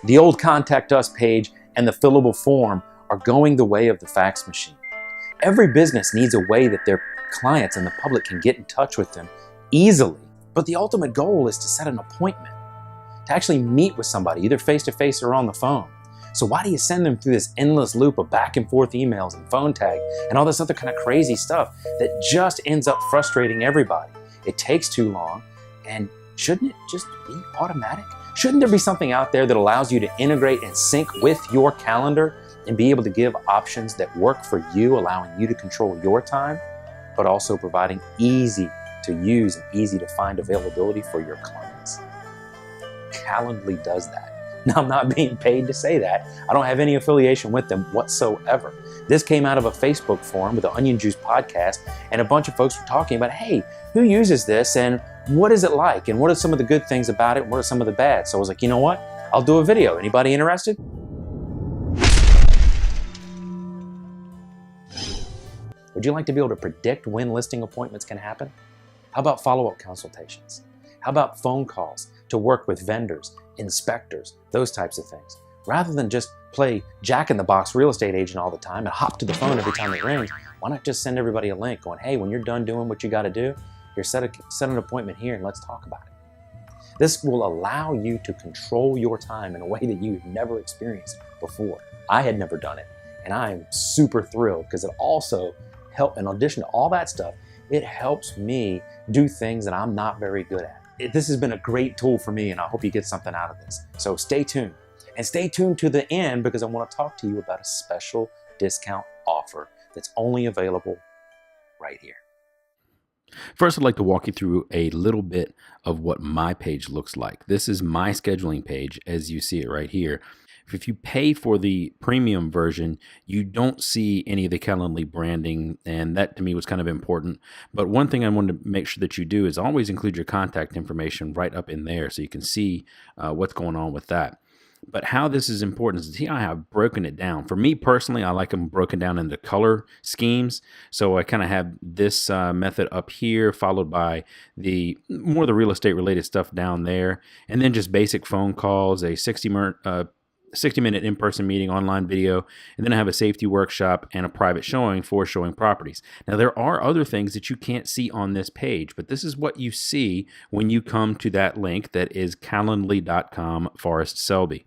The old Contact Us page and the fillable form are going the way of the fax machine. Every business needs a way that their clients and the public can get in touch with them easily. But the ultimate goal is to set an appointment, to actually meet with somebody, either face-to-face or on the phone. So why do you send them through this endless loop of back and forth emails and phone tag and all this other kind of crazy stuff that just ends up frustrating everybody? It takes too long, and shouldn't it just be automatic? Shouldn't there be something out there that allows you to integrate and sync with your calendar and be able to give options that work for you, allowing you to control your time, but also providing easy to use and easy to find availability for your clients? Calendly does that. Now, I'm not being paid to say that. I don't have any affiliation with them whatsoever. This came out of a Facebook forum with the Onion Juice podcast, and a bunch of folks were talking about, hey, who uses this and what is it like? And what are some of the good things about it? And what are some of the bad? So I was like, you know what? I'll do a video. Anybody interested? Would you like to be able to predict when listing appointments can happen? How about follow-up consultations? How about phone calls to work with vendors, inspectors, those types of things? Rather than just play jack-in-the-box real estate agent all the time and hop to the phone every time it rings, why not just send everybody a link going, hey, when you're done doing what you got to do, here, set an appointment here and let's talk about it. This will allow you to control your time in a way that you've never experienced before. I had never done it, and I am super thrilled because it also helps, in addition to all that stuff, it helps me do things that I'm not very good at. This has been a great tool for me, and I hope you get something out of this. So stay tuned. And stay tuned to the end because I want to talk to you about a special discount offer that's only available right here. First, I'd like to walk you through a little bit of what my page looks like. This is my scheduling page as you see it right here. If you pay for the premium version, you don't see any of the Calendly branding, and that to me was kind of important. But one thing I wanted to make sure that you do is always include your contact information right up in there so you can see what's going on with that. But how this is important is here I have broken it down. For me personally, I like them broken down into color schemes. So I kind of have this method up here, followed by the more the real estate related stuff down there, and then just basic phone calls, a 60-minute in-person meeting, online video, and then I have a safety workshop and a private showing for showing properties. Now, there are other things that you can't see on this page, but this is what you see when you come to that link that is calendly.com/Forrest Selby.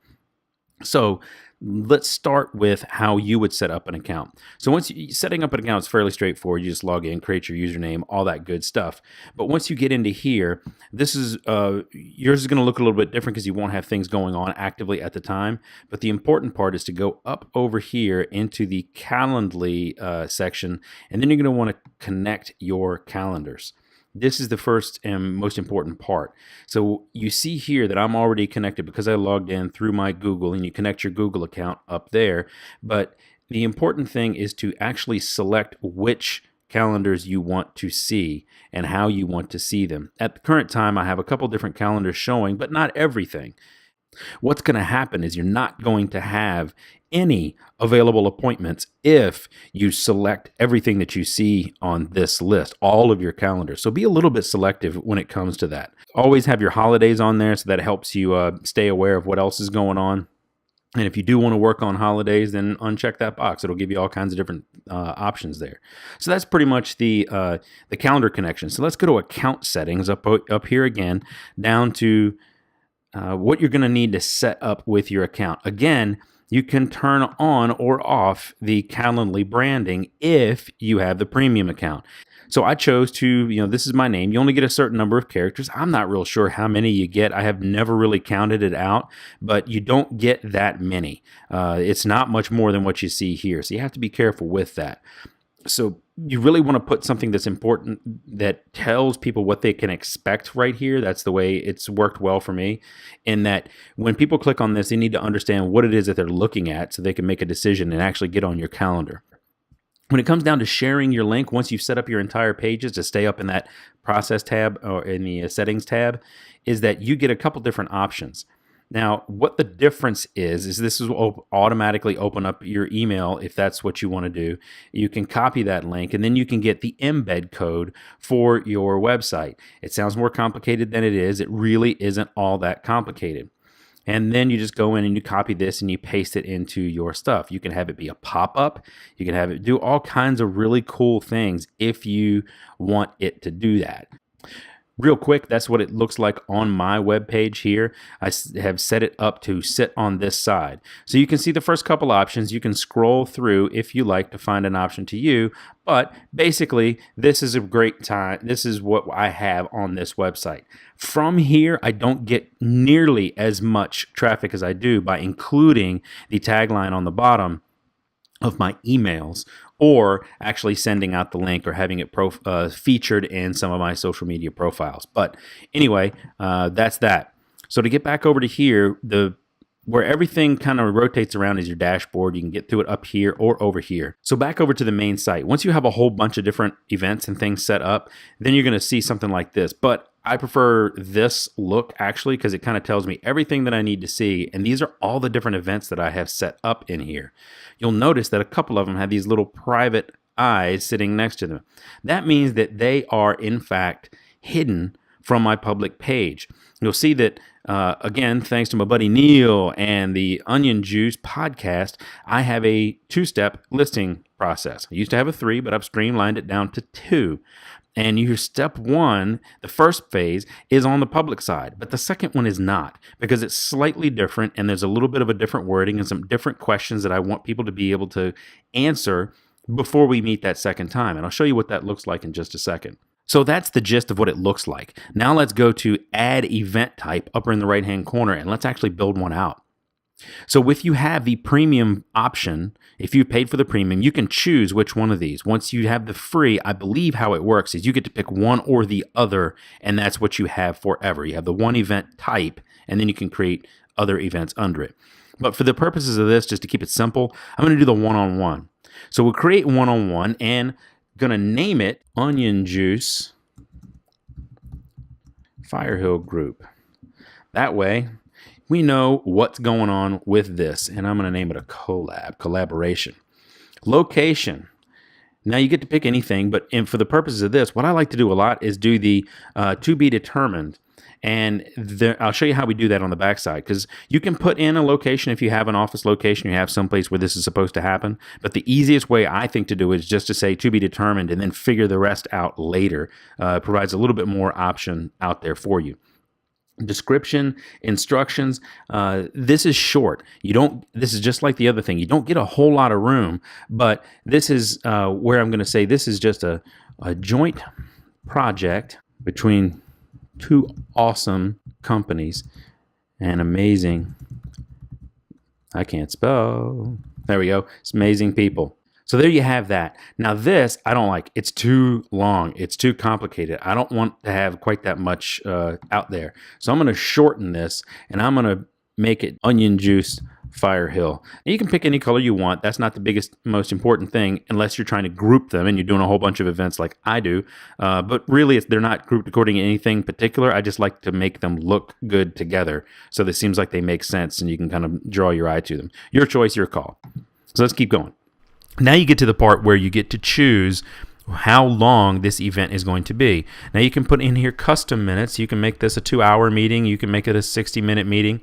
So let's start with how you would set up an account. So setting up an account is fairly straightforward. You just log in, create your username, all that good stuff. But once you get into here, this is yours is going to look a little bit different because you won't have things going on actively at the time. But the important part is to go up over here into the Calendly section, and then you're going to want to connect your calendars. This is the first and most important part. So you see here that I'm already connected because I logged in through my Google, and you connect your Google account up there. But the important thing is to actually select which calendars you want to see and how you want to see them. At the current time, I have a couple different calendars showing, but not everything. What's going to happen is you're not going to have any available appointments if you select everything that you see on this list, all of your calendars. So be a little bit selective when it comes to that. Always have your holidays on there so that helps you stay aware of what else is going on. And if you do want to work on holidays, then uncheck that box. It'll give you all kinds of different options there. So that's pretty much the calendar connection. So let's go to account settings up here again, down to what you're going to need to set up with your account. Again, you can turn on or off the Calendly branding if you have the premium account. So I chose to, this is my name. You only get a certain number of characters. I'm not real sure how many you get. I have never really counted it out, but you don't get that many. It's not much more than what you see here. So you have to be careful with that. So you really want to put something that's important that tells people what they can expect right here. That's the way it's worked well for me, in that when people click on this, they need to understand what it is that they're looking at so they can make a decision and actually get on your calendar. When it comes down to sharing your link, once you've set up your entire pages to stay up in that process tab or in the settings tab, is that you get a couple different options. Now, what the difference is this will automatically open up your email if that's what you want to do. You can copy that link, and then you can get the embed code for your website. It sounds more complicated than it is. It really isn't all that complicated. And then you just go in and you copy this and you paste it into your stuff. You can have it be a pop-up. You can have it do all kinds of really cool things if you want it to do that. Real quick, that's what it looks like on my web page here. I have set it up to sit on this side. So you can see the first couple options. You can scroll through if you like to find an option to you. But basically, this is a great time. This is what I have on this website. From here, I don't get nearly as much traffic as I do by including the tagline on the bottom of my emails, or actually sending out the link or having it featured in some of my social media profiles. But anyway, that's that. So to get back over to here, where everything kind of rotates around is your dashboard. You can get to it up here or over here. So back over to the main site. Once you have a whole bunch of different events and things set up, then you're going to see something like this. But I prefer this look actually because it kind of tells me everything that I need to see. And these are all the different events that I have set up in here. You'll notice that a couple of them have these little private eyes sitting next to them. That means that they are in fact hidden from my public page. You'll see that, again, thanks to my buddy Neil and the Onion Juice podcast, I have a 2-step listing process. I used to have a 3, but I've streamlined it down to 2. And your step 1, the first phase, is on the public side, but the second one is not, because it's slightly different and there's a little bit of a different wording and some different questions that I want people to be able to answer before we meet that second time. And I'll show you what that looks like in just a second. So that's the gist of what it looks like. Now let's go to add event type upper in the right hand corner and let's actually build one out. So if you have the premium option, if you paid for the premium, you can choose which one of these. Once you have the free, I believe how it works is you get to pick one or the other, and that's what you have forever. You have the one event type, and then you can create other events under it. But for the purposes of this, just to keep it simple, I'm going to do the one-on-one. So we'll create one-on-one and going to name it Onion Juice Firehill Group. That way, we know what's going on with this, and I'm going to name it a collaboration. Location. Now you get to pick anything, but for the purposes of this, what I like to do a lot is do the to be determined. And I'll show you how we do that on the backside, because you can put in a location if you have an office location, you have someplace where this is supposed to happen. But the easiest way I think to do it is just to say to be determined and then figure the rest out later. It provides a little bit more option out there for you. Description, instructions. This is short. This is just like the other thing. You don't get a whole lot of room, but this is where I'm going to say this is just a joint project between 2 awesome companies and amazing. I can't spell. There we go. It's amazing people. So there you have that. Now this, I don't like. It's too long. It's too complicated. I don't want to have quite that much out there. So I'm going to shorten this, and I'm going to make it Onion Juice Firehill. Now you can pick any color you want. That's not the biggest, most important thing, unless you're trying to group them and you're doing a whole bunch of events like I do. But really, they're not grouped according to anything particular. I just like to make them look good together, so that it seems like they make sense, and you can kind of draw your eye to them. Your choice, your call. So let's keep going. Now you get to the part where you get to choose how long this event is going to be. Now you can put in here custom minutes. You can make this a 2-hour meeting. You can make it a 60-minute meeting.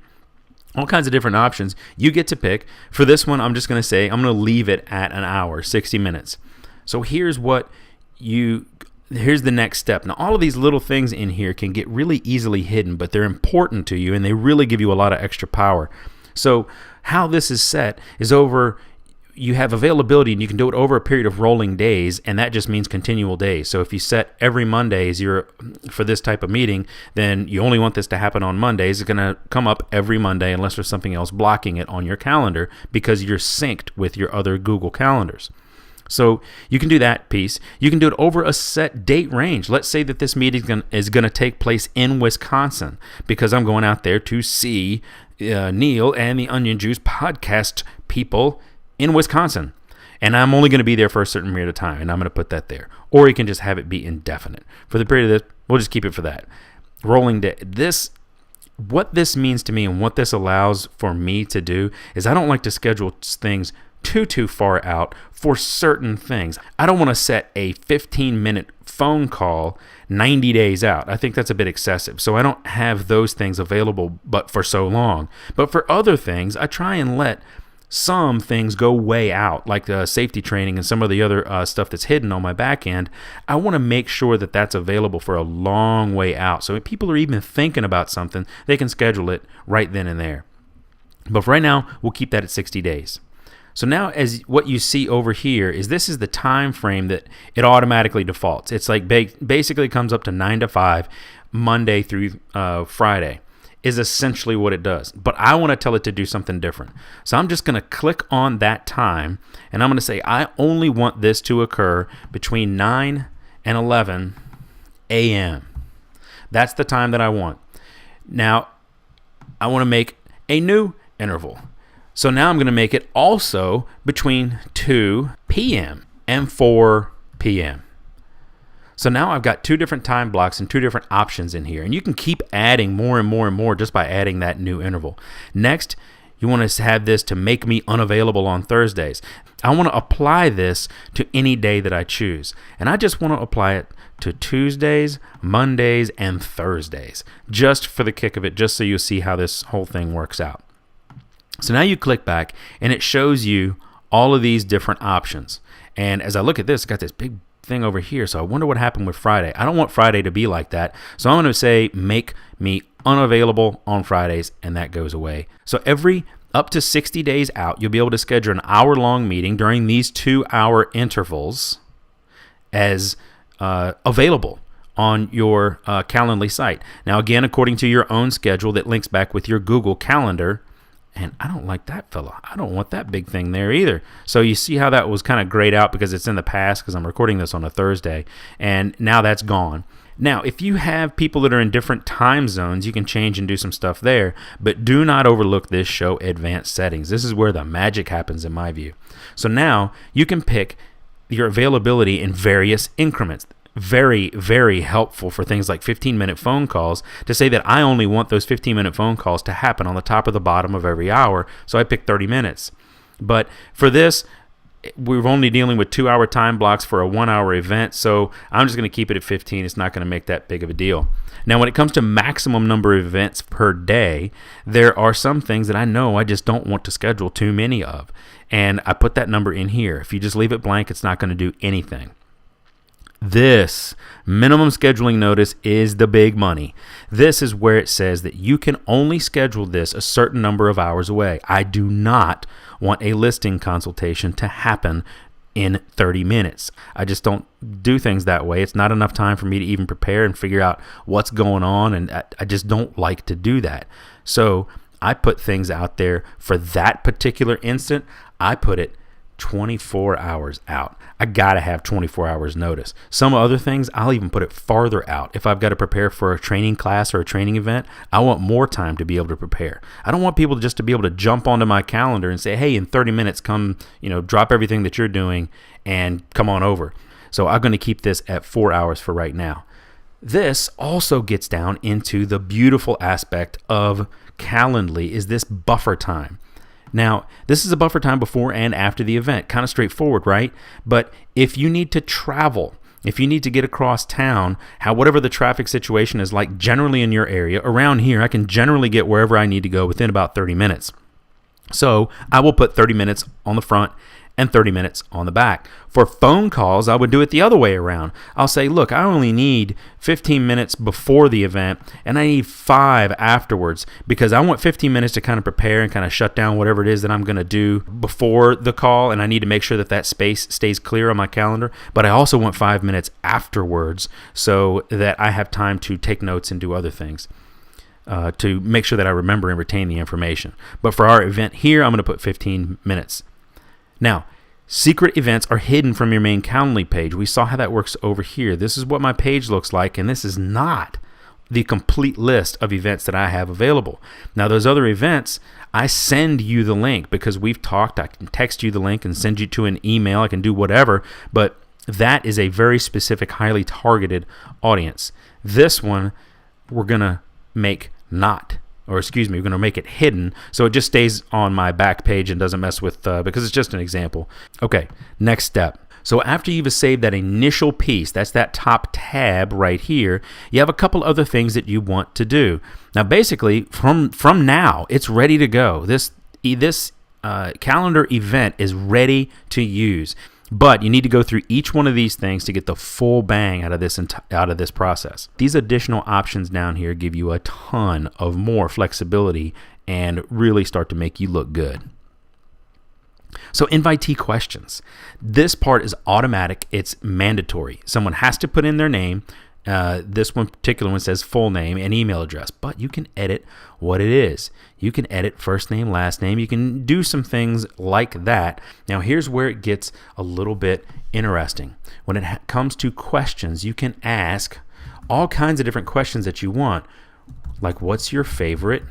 All kinds of different options. You get to pick. For this one, I'm just going to say I'm going to leave it at an hour, 60 minutes. So here's the next step. Now all of these little things in here can get really easily hidden, but they're important to you and they really give you a lot of extra power. So how this is set is you have availability and you can do it over a period of rolling days, and that just means continual days. So if you set every Monday for this type of meeting, then you only want this to happen on Mondays. It's going to come up every Monday unless there's something else blocking it on your calendar because you're synced with your other Google calendars. So you can do that piece. You can do it over a set date range. Let's say that this meeting is going to take place in Wisconsin because I'm going out there to see Neil and the Onion Juice podcast people in Wisconsin, and I'm only going to be there for a certain period of time, and I'm going to put that there. Or you can just have it be indefinite. For the period of this, we'll just keep it for that. Rolling day. What this means to me and what this allows for me to do is I don't like to schedule things too far out for certain things. I don't want to set a 15-minute phone call 90 days out. I think that's a bit excessive. So I don't have those things available but for so long. But for other things, I try and let some things go way out, like the safety training and some of the other stuff that's hidden on my back end. I want to make sure that that's available for a long way out. So if people are even thinking about something, they can schedule it right then and there. But for right now, we'll keep that at 60 days. So now, as what you see over here is this is the time frame that it automatically defaults. It's like basically comes up to 9 to 5, Monday through Friday. Is essentially what it does. But I want to tell it to do something different. So I'm just going to click on that time, and I'm going to say I only want this to occur between 9 and 11 a.m. That's the time that I want. Now, I want to make a new interval. So now I'm going to make it also between 2 p.m. and 4 p.m. So now I've got two different time blocks and two different options in here. And you can keep adding more and more and more just by adding that new interval. Next, you want to have this to make me unavailable on Thursdays. I want to apply this to any day that I choose. And I just want to apply it to Tuesdays, Mondays, and Thursdays, just for the kick of it, just so you see how this whole thing works out. So now you click back, and it shows you all of these different options. And as I look at this, it's got this big thing over here. So I wonder what happened with Friday. I don't want Friday to be like that. So I'm going to say make me unavailable on Fridays, and that goes away. So every up to 60 days out, you'll be able to schedule an hour-long meeting during these 2-hour intervals as available on your Calendly site. Now, again, according to your own schedule that links back with your Google Calendar. And I don't like that fella. I don't want that big thing there either. So you see how that was kind of grayed out because it's in the past, because I'm recording this on a Thursday, and now that's gone. Now, if you have people that are in different time zones, you can change and do some stuff there, but do not overlook this show advanced settings. This is where the magic happens in my view. So now you can pick your availability in various increments. Very, very helpful for things like 15-minute phone calls to say that I only want those 15-minute phone calls to happen on the top or the bottom of every hour. So I pick 30 minutes. But for this, we're only dealing with 2-hour time blocks for a 1-hour event. So I'm just going to keep it at 15. It's not going to make that big of a deal. Now, when it comes to maximum number of events per day, there are some things that I know I just don't want to schedule too many of. And I put that number in here. If you just leave it blank, it's not going to do anything. This minimum scheduling notice is the big money. This is where it says that you can only schedule this a certain number of hours away. I do not want a listing consultation to happen in 30 minutes. I just don't do things that way. It's not enough time for me to even prepare and figure out what's going on, and I just don't like to do that. So I put things out there for that particular instant. I put it 24 hours out. I gotta have 24 hours notice. Some other things, I'll even put it farther out. If I've got to prepare for a training class or a training event, I want more time to be able to prepare. I don't want people just to be able to jump onto my calendar and say, hey, in 30 minutes, come, drop everything that you're doing and come on over. So I'm going to keep this at 4 hours for right now. This also gets down into the beautiful aspect of Calendly, is this buffer time. Now, this is a buffer time before and after the event. Kind of straightforward, right? But if you need to travel, if you need to get across town, whatever the traffic situation is like generally in your area, around here, I can generally get wherever I need to go within about 30 minutes. So I will put 30 minutes on the front and 30 minutes on the back. For phone calls, I would do it the other way around. I'll say, look, I only need 15 minutes before the event, and I need 5 afterwards, because I want 15 minutes to kind of prepare and kind of shut down whatever it is that I'm going to do before the call, and I need to make sure that that space stays clear on my calendar. But I also want 5 minutes afterwards so that I have time to take notes and do other things. To make sure that I remember and retain the information. But for our event here, I'm going to put 15 minutes. Now, secret events are hidden from your main Calendly page. We saw how that works over here. This is what my page looks like, and this is not the complete list of events that I have available. Now, those other events, I send you the link because we've talked. I can text you the link and send you to an email. I can do whatever, but that is a very specific, highly targeted audience. This one, we're going to make not or excuse me, we're going to make it hidden so it just stays on my back page and doesn't mess with, because it's just an example. Okay, next step. So after you've saved that initial piece, that's that top tab right here, you have a couple other things that you want to do. Now, basically, from now, it's ready to go. This calendar event is ready to use. But you need to go through each one of these things to get the full bang out of this process. These additional options down here give you a ton of more flexibility and really start to make you look good. So invitee questions. This part is automatic. It's mandatory. Someone has to put in their name. This one particular one says full name and email address, but you can edit what it is. You can edit first name, last name. You can do some things like that. Now, here's where it gets a little bit interesting. When it comes to questions, you can ask all kinds of different questions that you want, like what's your favorite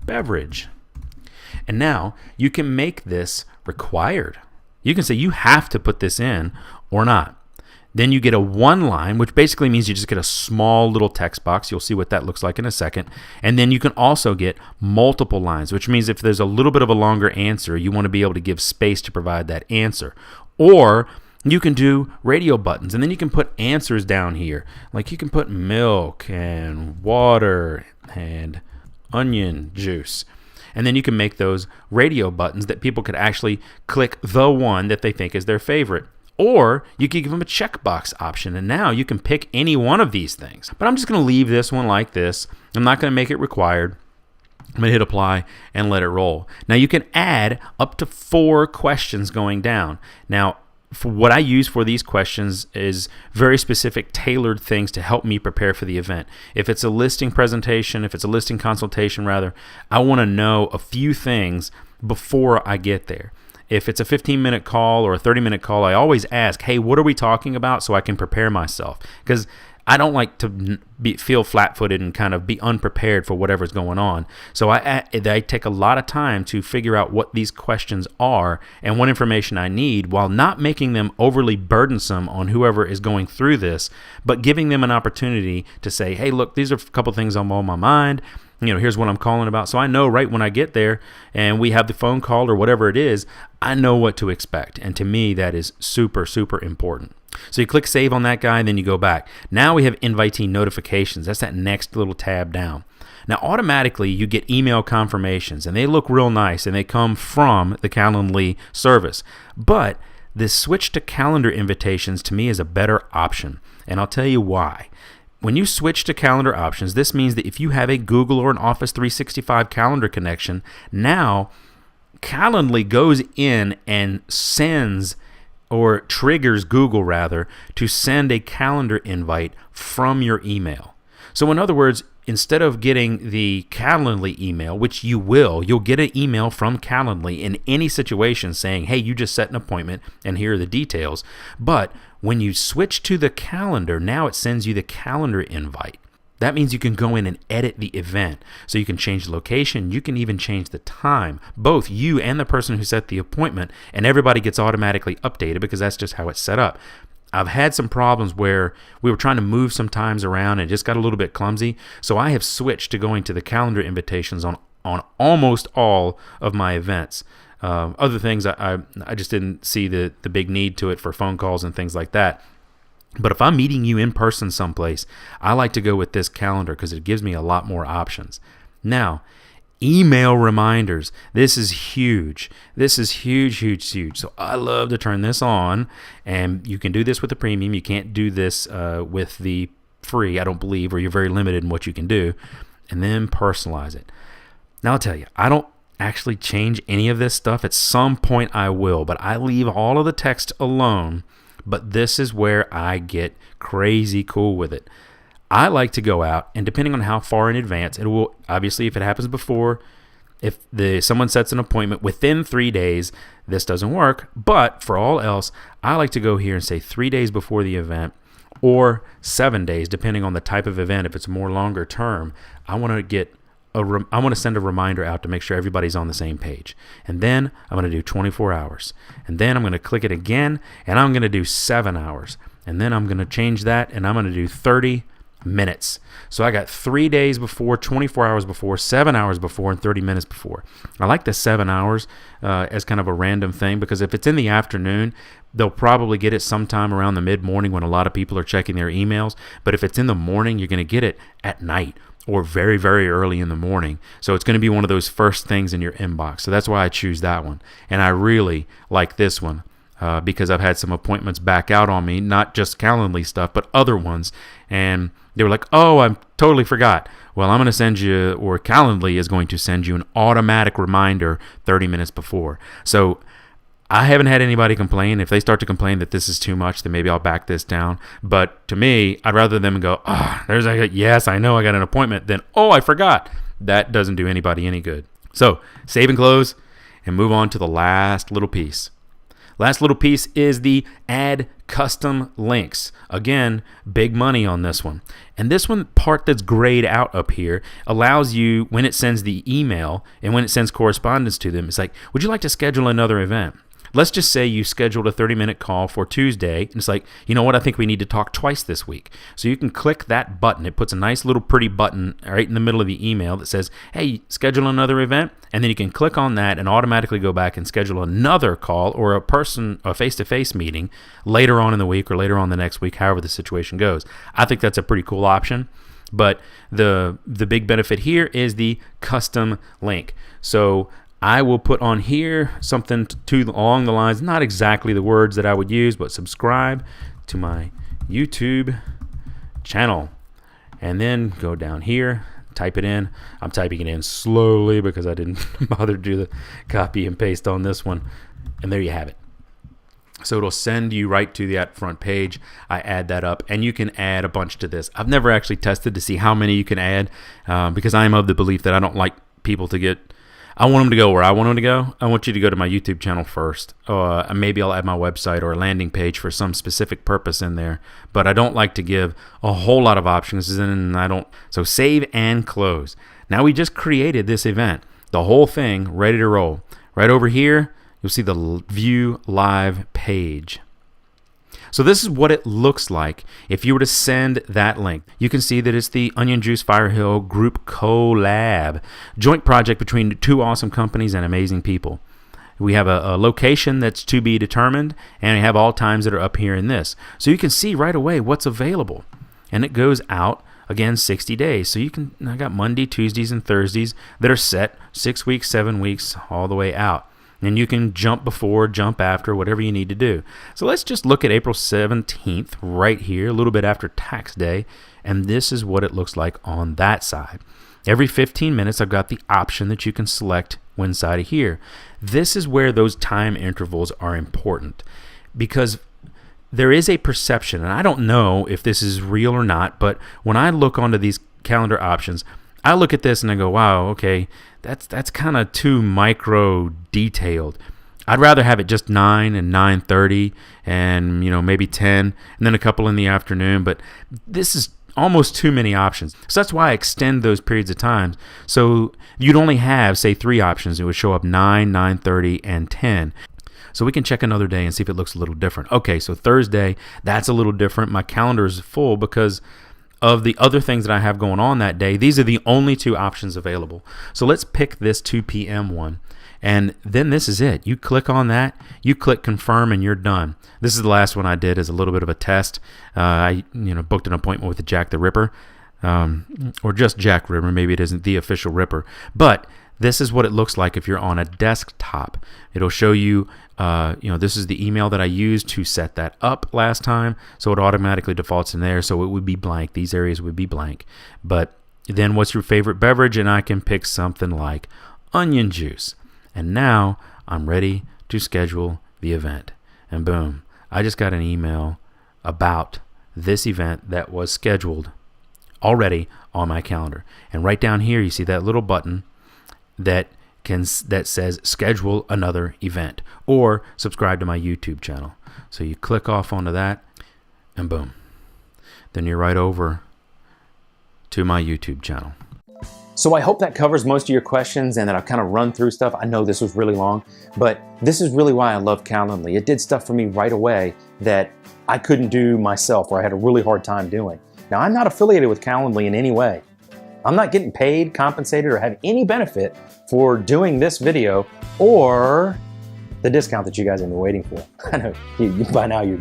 beverage? And now you can make this required. You can say you have to put this in or not. Then you get a one line, which basically means you just get a small little text box. You'll see what that looks like in a second. And then you can also get multiple lines, which means if there's a little bit of a longer answer, you want to be able to give space to provide that answer. Or you can do radio buttons, and then you can put answers down here. Like you can put milk and water and onion juice. And then you can make those radio buttons that people could actually click the one that they think is their favorite. Or you can give them a checkbox option, and now you can pick any one of these things. But I'm just going to leave this one like this. I'm not going to make it required. I'm going to hit apply and let it roll. Now you can add up to 4 questions going down. Now, for what I use for these questions is very specific, tailored things to help me prepare for the event. If it's a listing presentation, if it's a listing consultation rather, I want to know a few things before I get there. If it's a 15-minute call or a 30-minute call, I always ask, hey, what are we talking about, so I can prepare myself? Because I don't like to feel flat-footed and kind of be unprepared for whatever's going on. So I take a lot of time to figure out what these questions are and what information I need, while not making them overly burdensome on whoever is going through this, but giving them an opportunity to say, hey, look, these are a couple things on my mind. Here's what I'm calling about. So I know right when I get there and we have the phone call or whatever it is, I know what to expect. And to me, that is super, super important. So you click save on that guy, and then you go back. Now we have invitee notifications. That's that next little tab down. Now, automatically, you get email confirmations, and they look real nice, and they come from the Calendly service. But this switch to calendar invitations, to me, is a better option. And I'll tell you why. When you switch to calendar options, this means that if you have a Google or an Office 365 calendar connection, now Calendly goes in and sends or triggers Google rather to send a calendar invite from your email. So in other words, instead of getting the Calendly email, which you'll get an email from Calendly in any situation saying, hey, you just set an appointment and here are the details. But when you switch to the calendar, now it sends you the calendar invite. That means you can go in and edit the event. So you can change the location. You can even change the time, both you and the person who set the appointment, and everybody gets automatically updated because that's just how it's set up. I've had some problems where we were trying to move some times around and it just got a little bit clumsy. So I have switched to going to the calendar invitations on almost all of my events. Other things, I just didn't see the big need to it for phone calls and things like that. But if I'm meeting you in person someplace, I like to go with this calendar because it gives me a lot more options. Now, email reminders. This is huge. This is huge, huge, huge. So I love to turn this on, and you can do this with the premium. You can't do this with the free, I don't believe, or you're very limited in what you can do. And then personalize it. Now, I'll tell you, I don't actually change any of this stuff. At some point I will, but I leave all of the text alone. But this is where I get crazy cool with it. I like to go out, and depending on how far in advance, it will obviously, if it happens before, if someone sets an appointment within 3 days, this doesn't work. But for all else, I like to go here and say 3 days before the event, or 7 days, depending on the type of event. If it's more longer term, I want to send a reminder out to make sure everybody's on the same page. And then I'm going to do 24 hours. And then I'm going to click it again, and I'm going to do 7 hours. And then I'm going to change that, and I'm going to do 30 minutes. So I got 3 days before, 24 hours before, 7 hours before, and 30 minutes before. I like the 7 hours as kind of a random thing, because if it's in the afternoon, they'll probably get it sometime around the mid-morning when a lot of people are checking their emails. But if it's in the morning, you're going to get it at night or very, very early in the morning. So it's going to be one of those first things in your inbox. So that's why I choose that one. And I really like this one. Because I've had some appointments back out on me, not just Calendly stuff, but other ones. And they were like, oh, I totally forgot. Well, I'm going to send you, or Calendly is going to send you an automatic reminder 30 minutes before. So I haven't had anybody complain. If they start to complain that this is too much, then maybe I'll back this down. But to me, I'd rather them go, yes, I know I got an appointment, than, oh, I forgot. That doesn't do anybody any good. So save and close and move on to the last little piece. Last little piece is the add custom links. Again, big money on this one. And this one, part that's grayed out up here, allows you, when it sends the email and when it sends correspondence to them, it's like, would you like to schedule another event? Let's just say you scheduled a 30-minute call for Tuesday, and it's like, you know what, I think we need to talk twice this week. So you can click that button. It puts a nice little pretty button right in the middle of the email that says, hey, schedule another event, and then you can click on that and automatically go back and schedule another call or a face-to-face meeting later on in the week or later on the next week, however the situation goes. I think that's a pretty cool option. But the big benefit here is the custom link. So I will put on here something along the lines, not exactly the words that I would use, but subscribe to my YouTube channel. And then go down here, type it in. I'm typing it in slowly because I didn't bother to do the copy and paste on this one. And there you have it. So it'll send you right to that front page. I add that up, and you can add a bunch to this. I've never actually tested to see how many you can add because I am of the belief that I don't like people to get... I want them to go where I want them to go. I want you to go to my YouTube channel first. Maybe I'll add my website or a landing page for some specific purpose in there. But I don't like to give a whole lot of options, and I don't. So save and close. Now we just created this event, the whole thing ready to roll. Right over here, you'll see the View Live page. So this is what it looks like if you were to send that link. You can see that it's the Onion Juice Firehill Group Collab, joint project between two awesome companies and amazing people. We have a location that's to be determined, and we have all times that are up here in this. So you can see right away what's available. And it goes out, again, 60 days. So I got Monday, Tuesdays, and Thursdays that are set 6 weeks, 7 weeks, all the way out. And you can jump before, jump after, whatever you need to do. So let's just look at April 17th right here, a little bit after tax day. And this is what it looks like on that side. Every 15 minutes, I've got the option that you can select one side of here. This is where those time intervals are important, because there is a perception, and I don't know if this is real or not, but when I look onto these calendar options, I look at this and I go, wow, okay, that's kind of too micro detailed. I'd rather have it just 9 and 9:30 and maybe 10 and then a couple in the afternoon, but this is almost too many options. So that's why I extend those periods of time. So you'd only have, say, 3 options. It would show up 9, 9:30, and 10. So we can check another day and see if it looks a little different. Okay, so Thursday, that's a little different. My calendar is full because of the other things that I have going on that day. These are the only 2 options available. So let's pick this 2 p.m. one. And then this is it. You click on that, you click confirm, and you're done. This is the last one I did as a little bit of a test. I booked an appointment with Jack the Ripper, or just Jack Ripper. Maybe it isn't the official Ripper. But this is what it looks like if you're on a desktop. It'll show you, this is the email that I used to set that up last time. So it automatically defaults in there. So it would be blank. These areas would be blank. But then what's your favorite beverage? And I can pick something like onion juice. And now I'm ready to schedule the event. And boom, I just got an email about this event that was scheduled already on my calendar. And right down here, you see that little button that says schedule another event or subscribe to my YouTube channel. So you click off onto that and boom, then you're right over to my YouTube channel. So I hope that covers most of your questions and that I've kind of run through stuff. I know this was really long, but this is really why I love Calendly. It did stuff for me right away that I couldn't do myself or I had a really hard time doing. Now, I'm not affiliated with Calendly in any way. I'm not getting paid, compensated, or have any benefit for doing this video or the discount that you guys have been waiting for. I know by now you're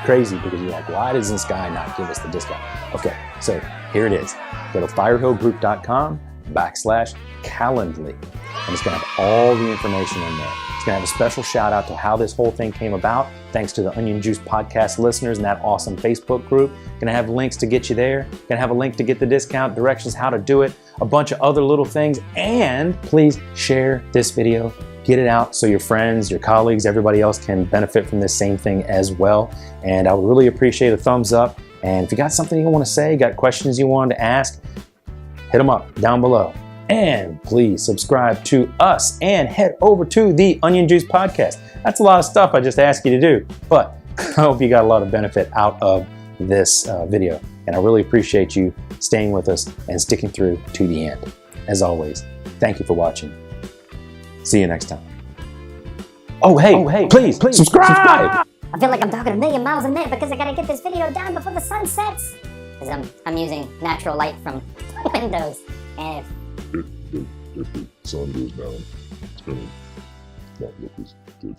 crazy because you're like, why doesn't this guy not give us the discount? Okay, so here it is. Go to firehillgroup.com/Calendly, and it's gonna have all the information in there. It's gonna have a special shout out to how this whole thing came about, thanks to the Onion Juice podcast listeners and that awesome Facebook group. Gonna have links to get you there. Gonna have a link to get the discount, directions how to do it, a bunch of other little things, and please share this video. Get it out so your friends, your colleagues, everybody else can benefit from this same thing as well. And I would really appreciate a thumbs up. And if you got something you want to say, got questions you wanted to ask, hit them up down below. And please subscribe to us and head over to the Onion Juice podcast. That's a lot of stuff I just asked you to do, but I hope you got a lot of benefit out of this video. And I really appreciate you staying with us and sticking through to the end. As always, thank you for watching. See you next time. Oh, hey, please subscribe! I feel like I'm talking a million miles a minute because I gotta get this video done before the sun sets. Because I'm using natural light from windows. And if the sun goes down, it's gonna not look as good.